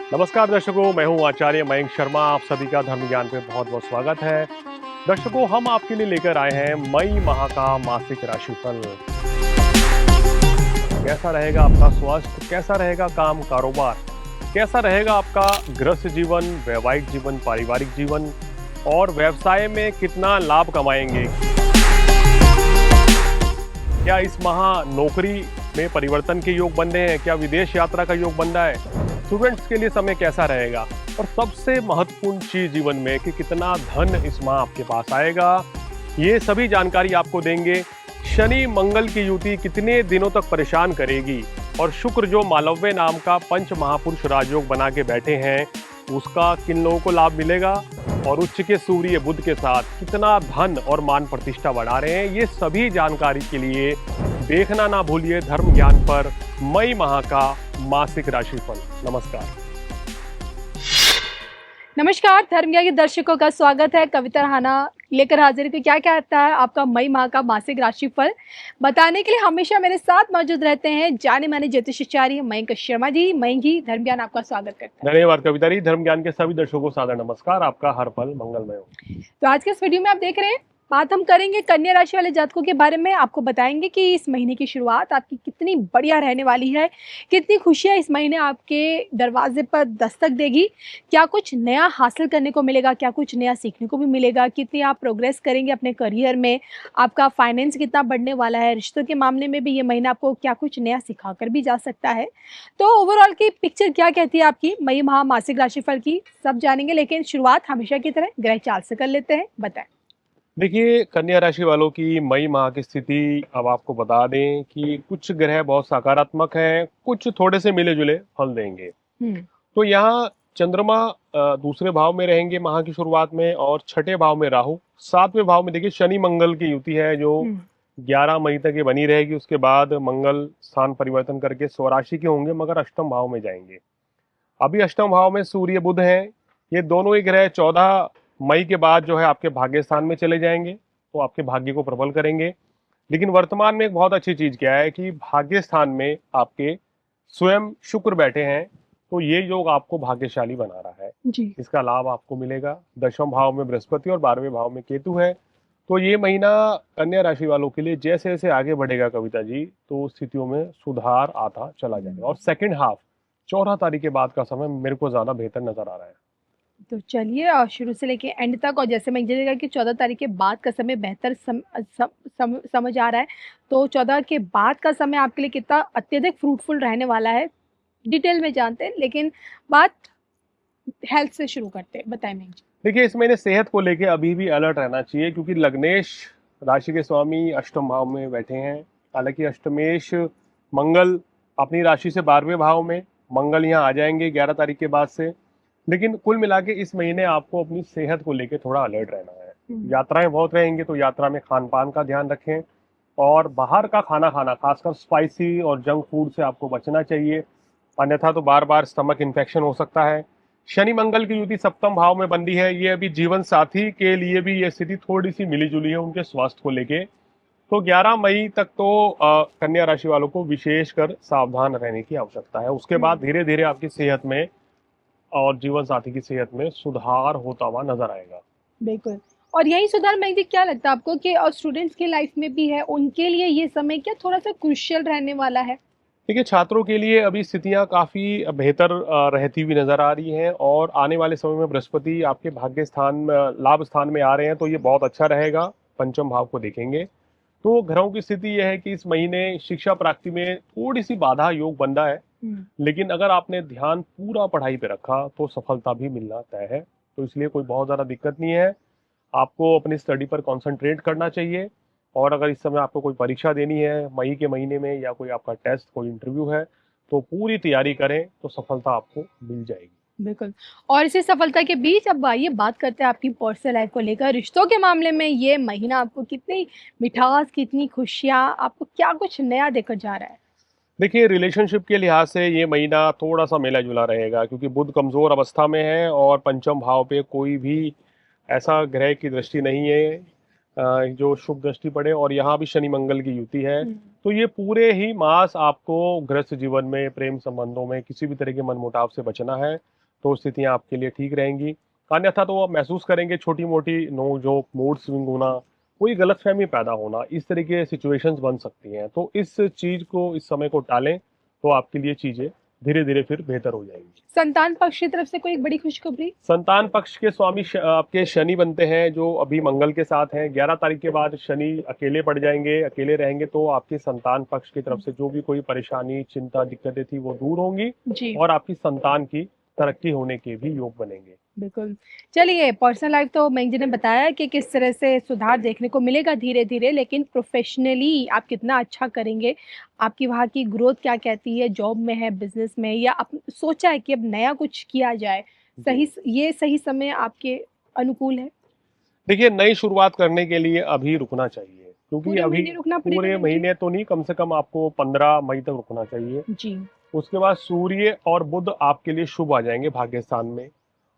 नमस्कार दर्शकों, मैं हूं आचार्य मयंक शर्मा। आप सभी का धर्म ज्ञान पे बहुत बहुत स्वागत है। दर्शकों, हम आपके लिए लेकर आए हैं मई माह का मासिक राशिफल। कैसा रहेगा आपका स्वास्थ्य, कैसा रहेगा काम कारोबार, कैसा रहेगा आपका गृहस्थ जीवन, वैवाहिक जीवन, पारिवारिक जीवन और व्यवसाय में कितना लाभ कमाएंगे। क्या इस माह नौकरी में परिवर्तन के योग बन रहे हैं, क्या विदेश यात्रा का योग बन रहा है, स्टूडेंट्स के लिए समय कैसा रहेगा और सबसे महत्वपूर्ण चीज जीवन में कि कितना धन इस माह आपके पास आएगा, ये सभी जानकारी आपको देंगे। शनि मंगल की युति कितने दिनों तक परेशान करेगी और शुक्र जो मालव्य नाम का पंच महापुरुष राजयोग बना के बैठे हैं, उसका किन लोगों को लाभ मिलेगा और उच्च के सूर्य बुध के साथ कितना धन और मान प्रतिष्ठा बढ़ा रहे हैं, ये सभी जानकारी के लिए देखना ना भूलिए धर्म ज्ञान पर मई माह का मासिक राशिफल। नमस्कार। नमस्कार, धर्म ज्ञान के दर्शकों का स्वागत है। कविता रहाना लेकर हाजिर है। तो क्या कहता है आपका मई माह का मासिक राशिफल बताने के लिए हमेशा मेरे साथ मौजूद रहते हैं जाने माने ज्योतिषाचार्य मयंक शर्मा जी। मयंक जी, धर्म ज्ञान आपका स्वागत करता है। धन्यवाद कविता जी। धर्म ज्ञान के सभी दर्शकों को सादर नमस्कार। आपका हर पल मंगलमय हो। तो आज के इस वीडियो में आप देख रहे हैं, बात हम करेंगे कन्या राशि वाले जातकों के बारे में। आपको बताएंगे कि इस महीने की शुरुआत आपकी कितनी बढ़िया रहने वाली है, कितनी खुशियां इस महीने आपके दरवाजे पर दस्तक देगी, क्या कुछ नया हासिल करने को मिलेगा, क्या कुछ नया सीखने को भी मिलेगा, कितनी आप प्रोग्रेस करेंगे अपने करियर में, आपका फाइनेंस कितना बढ़ने वाला है, रिश्तों के मामले में भी ये महीना आपको क्या कुछ नया सिखाकर भी जा सकता है। तो ओवरऑल की पिक्चर क्या कहती है आपकी मई माह मासिक राशिफल की, सब जानेंगे। लेकिन शुरुआत हमेशा की तरह ग्रह चाल से कर लेते हैं। बताएं। देखिए, कन्या राशि वालों की मई माह की स्थिति अब आपको बता दें कि कुछ ग्रह बहुत सकारात्मक हैं, कुछ थोड़े से मिले जुले फल देंगे। तो यहाँ चंद्रमा दूसरे भाव में रहेंगे माह की शुरुआत में और छठे भाव में राहु, सातवें भाव में देखिए शनि मंगल की युति है जो 11 मई तक ये बनी रहेगी। उसके बाद मंगल स्थान परिवर्तन करके स्वराशि के होंगे मगर अष्टम भाव में जाएंगे। अभी अष्टम भाव में सूर्य बुध हैं, ये दोनों ही ग्रह 14 मई के बाद जो है आपके भाग्य स्थान में चले जाएंगे, तो आपके भाग्य को प्रबल करेंगे। लेकिन वर्तमान में एक बहुत अच्छी चीज क्या है कि भाग्य स्थान में आपके स्वयं शुक्र बैठे हैं, तो ये योग आपको भाग्यशाली बना रहा है जी। इसका लाभ आपको मिलेगा। दशम भाव में बृहस्पति और 12वें भाव में केतु है। तो ये महीना कन्या राशि वालों के लिए जैसे जैसे आगे बढ़ेगा कविता जी, तो स्थितियों में सुधार आता चला जाएगा और सेकंड हाफ 14 तारीख के बाद का समय मेरे को ज्यादा बेहतर नजर आ रहा है। तो चलिए, और शुरू से लेके एंड तक, और जैसे मैं जगह कि 14 तारीख के बाद का समय बेहतर समझ आ रहा है, तो 14 के बाद का समय आपके लिए कितना अत्यधिक फ्रूटफुल रहने वाला है, डिटेल में जानते हैं। लेकिन बात हेल्थ से शुरू करते हैं। बताएं मैम जी। देखिए, इस महीने सेहत को लेके अभी भी अलर्ट रहना चाहिए क्योंकि लग्नेश राशि के स्वामी अष्टम भाव में बैठे हैं। हालांकि अष्टमेश मंगल अपनी राशि से 12वें भाव में, मंगल यहाँ आ जाएंगे 11 तारीख के बाद से। लेकिन कुल मिला के इस महीने आपको अपनी सेहत को लेके थोड़ा अलर्ट रहना है। यात्राएं बहुत रहेंगी तो यात्रा में खान पान का ध्यान रखें और बाहर का खाना खाना, खासकर स्पाइसी और जंक फूड से आपको बचना चाहिए, अन्यथा तो बार बार स्टमक इन्फेक्शन हो सकता है। शनि मंगल की युति सप्तम भाव में बंदी है, ये अभी जीवन साथी के लिए भी ये स्थिति थोड़ी सी मिली जुली है उनके स्वास्थ्य को लेके। तो 11 मई तक तो कन्या राशि वालों को विशेषकर सावधान रहने की आवश्यकता है। उसके बाद धीरे धीरे आपकी सेहत में और जीवन साथी की सेहत में सुधार होता हुआ नजर आएगा। बिल्कुल। और यही सुधार मैं जी, क्या लगता है आपको कि और स्टूडेंट्स की लाइफ में भी है, उनके लिए ये समय क्या थोड़ा सा क्रुशियल रहने वाला है? देखिए, छात्रों के लिए अभी स्थितियां काफी बेहतर रहती हुई नजर आ रही हैं और आने वाले समय में बृहस्पति आपके भाग्य स्थान लाभ स्थान में आ रहे हैं, तो ये बहुत अच्छा रहेगा। पंचम भाव को देखेंगे तो ग्रहों की स्थिति यह है कि इस महीने शिक्षा प्राप्ति में थोड़ी सी बाधा योग बन रहा है, लेकिन अगर आपने ध्यान पूरा पढ़ाई पे रखा तो सफलता भी मिलना तय है। तो इसलिए कोई बहुत ज़्यादा दिक्कत नहीं है, आपको अपनी स्टडी पर कंसंट्रेट करना चाहिए। और अगर इस समय आपको कोई परीक्षा देनी है मई के महीने में या कोई आपका टेस्ट, कोई इंटरव्यू है, तो पूरी तैयारी करें तो सफलता आपको मिल जाएगी। बिल्कुल। और इसी सफलता के बीच अब आइए बात करते हैं आपकी पर्सनल लाइफ को लेकर। रिश्तों के मामले में ये महीना आपको कितनी मिठास, कितनी खुशियाँ, आपको क्या कुछ नया देकर जा रहा है? देखिए, रिलेशनशिप के लिहाज से ये महीना थोड़ा सा मिला जुला रहेगा क्योंकि बुध कमजोर अवस्था में है और पंचम भाव पे कोई भी ऐसा ग्रह की दृष्टि नहीं है जो शुभ दृष्टि पड़े, और यहाँ भी शनि मंगल की युति है। तो ये पूरे ही मास आपको गृहस्थ जीवन में, प्रेम संबंधों में किसी भी तरह के मनमुटाव से बचना है। तो स्थितियां आपके लिए ठीक रहेंगी। अन्यथा तो आप महसूस करेंगे छोटी मोटी नोक-झोंक, मूड स्विंग होना, कोई गलतफहमी पैदा होना, इस तरह के सिचुएशंस बन सकती हैं। तो इस चीज को, इस समय को टालें, तो आपके लिए चीजें धीरे धीरे फिर बेहतर हो जाएंगी। संतान पक्ष की तरफ से कोई बड़ी खुशखबरी? संतान पक्ष के स्वामी आपके शनि बनते हैं, जो अभी मंगल के साथ हैं। 11 तारीख के बाद शनि अकेले पड़ जाएंगे, अकेले रहेंगे, तो आपके संतान पक्ष की तरफ से जो भी कोई परेशानी, चिंता, दिक्कतें थी वो दूर होंगी जी और आपकी संतान की तरक्की होने के भी योग बनेंगे। बिल्कुल। चलिए, पर्सनल लाइफ तो मयंक जी ने बताया कि किस तरह से सुधार देखने को मिलेगा धीरे-धीरे, लेकिन प्रोफ़ेशनली आप कितना अच्छा करेंगे, आपकी वहाँ की ग्रोथ क्या कहती है, जॉब में है, बिज़नेस में, या आप सोचा है कि अब नया कुछ किया जाए, जी। ये सही समय आपके अनुकूल है? देखिए, नई शुरुआत करने के लिए अभी रुकना चाहिए, क्योंकि पूरे अभी महीने रुकना पड़ेगा पूरे मयंक जी? महीने तो नहीं, कम से कम आपको 15 मई तक रुकना चाहिए। जी। उसके बाद सूर्य और बुध आपके लिए शुभ आ जाएंगे भाग्य स्थान में,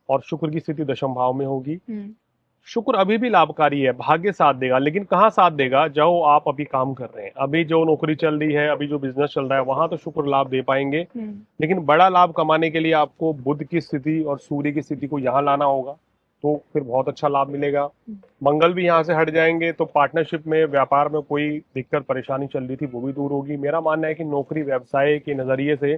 और शुक्र की स्थिति दशम भाव में होगी। हुँ, शुक्र अभी भी लाभकारी है, भाग्य साथ देगा, लेकिन कहाँ साथ देगा? जो आप अभी काम कर रहे हैं, अभी जो नौकरी चल रही है, अभी जो बिजनेस चल रहा है, वहां तो शुक्र लाभ दे पाएंगे। हुँ, लेकिन बड़ा लाभ कमाने के लिए आपको बुध की स्थिति और सूर्य की स्थिति को यहाँ लाना होगा, तो फिर बहुत अच्छा लाभ मिलेगा। हुँ। मंगल भी यहाँ से हट जाएंगे, तो पार्टनरशिप में, व्यापार में कोई दिक्कत परेशानी चल रही थी वो भी दूर होगी। मेरा मानना है कि नौकरी व्यवसाय के नजरिए से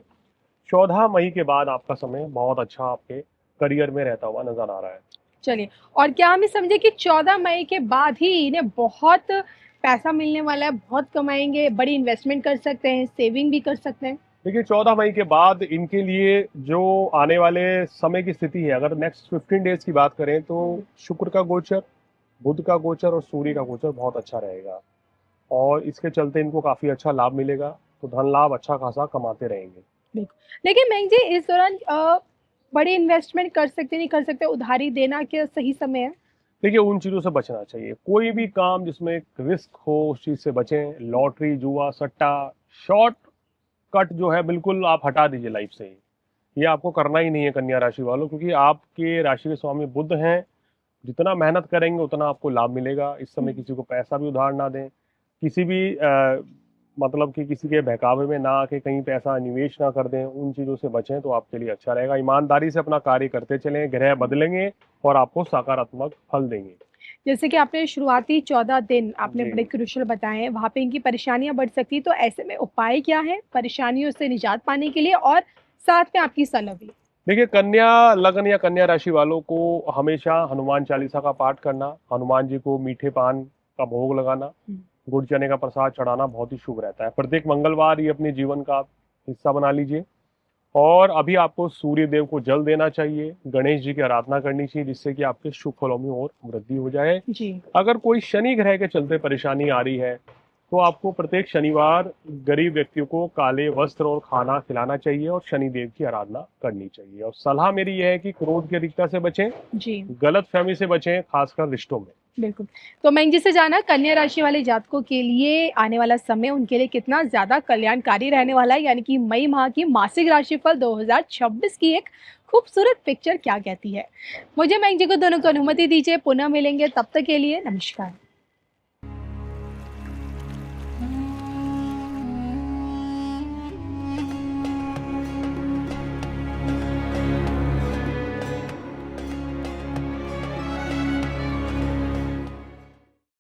14 मई के बाद आपका समय बहुत अच्छा आपके करियर में रहता हुआ नजर आ रहा है। चलिए, और क्या हम ये समझे कि 14 मई के बाद ही इन्हें बहुत पैसा मिलने वाला है, बहुत कमाएँगे, बड़ी इन्वेस्टमेंट कर सकते हैं, सेविंग भी कर सकते हैं? देखिए, 14 मई के बाद इनके लिए जो आने वाले समय की स्थिति है, अगर नेक्स्ट 15 डेज की बात करें, तो शुक्र का गोचर, बुध का गोचर और सूर्य का गोचर बहुत अच्छा रहेगा, और इसके चलते इनको काफी अच्छा लाभ मिलेगा, तो धन लाभ अच्छा खासा कमाते रहेंगे। बिल्कुल। लेकिन मयंक जी, इस दौरान बड़ी इन्वेस्टमेंट कर सकते, नहीं कर सकते, उधारी देना क्या सही समय है? देखिए, उन चीजों से बचना चाहिए। कोई भी काम जिसमें रिस्क हो, उस चीज से बचें। लॉटरी, जुआ, सट्टा, शॉर्ट कट जो है, बिल्कुल आप हटा दीजिए लाइफ से ही। ये आपको करना ही नहीं है कन्या राशि वालों, क्योंकि आपके राशि के स्वामी बुध हैं। जितना मेहनत करेंगे उतना आपको लाभ मिलेगा। इस समय हुँ, किसी को पैसा भी उधार ना दें, किसी भी मतलब कि किसी के बहकावे में ना आके कहीं पैसा निवेश ना कर दें। उन चीज़ों से बचें तो आपके लिए अच्छा रहेगा। ईमानदारी से अपना कार्य करते चलें, ग्रह बदलेंगे और आपको सकारात्मक फल देंगे। जैसे कि आपने शुरुआती 14 दिन आपने जी। बड़े क्रूशियल बताए हैं, वहाँ पे इनकी परेशानियाँ बढ़ सकती हैं, तो ऐसे में उपाय क्या हैं परेशानियों से निजात पाने के लिए, और साथ में आपकी सलाह भी? देखिए, कन्या लग्न या कन्या राशि वालों को हमेशा हनुमान चालीसा का पाठ करना, हनुमान जी को मीठे पान का भोग लगाना, हुँ, गुड़ चने का प्रसाद चढ़ाना बहुत ही शुभ रहता है। प्रत्येक मंगलवार ये अपने जीवन का हिस्सा बना लीजिए। और अभी आपको सूर्य देव को जल देना चाहिए, गणेश जी की आराधना करनी चाहिए, जिससे कि आपके शुभ फलों में और वृद्धि हो जाए। जी। अगर कोई शनि ग्रह के चलते परेशानी आ रही है, तो आपको प्रत्येक शनिवार गरीब व्यक्तियों को काले वस्त्र और खाना खिलाना चाहिए और शनि देव की आराधना करनी चाहिए। और सलाह मेरी यह है कि क्रोध की अधिकता से बचें, जी, गलत फहमी से बचें, खासकर रिश्तों में। बिल्कुल। तो मयंक जी से जाना कन्या राशि वाले जातकों के लिए आने वाला समय उनके लिए कितना ज़्यादा कल्याणकारी रहने वाला है, यानी कि मई माह की मासिक राशिफल 2026 की एक खूबसूरत पिक्चर क्या कहती है। मुझे मयंक जी को दोनों को अनुमति दीजिए, पुनः मिलेंगे, तब तक के लिए नमस्कार।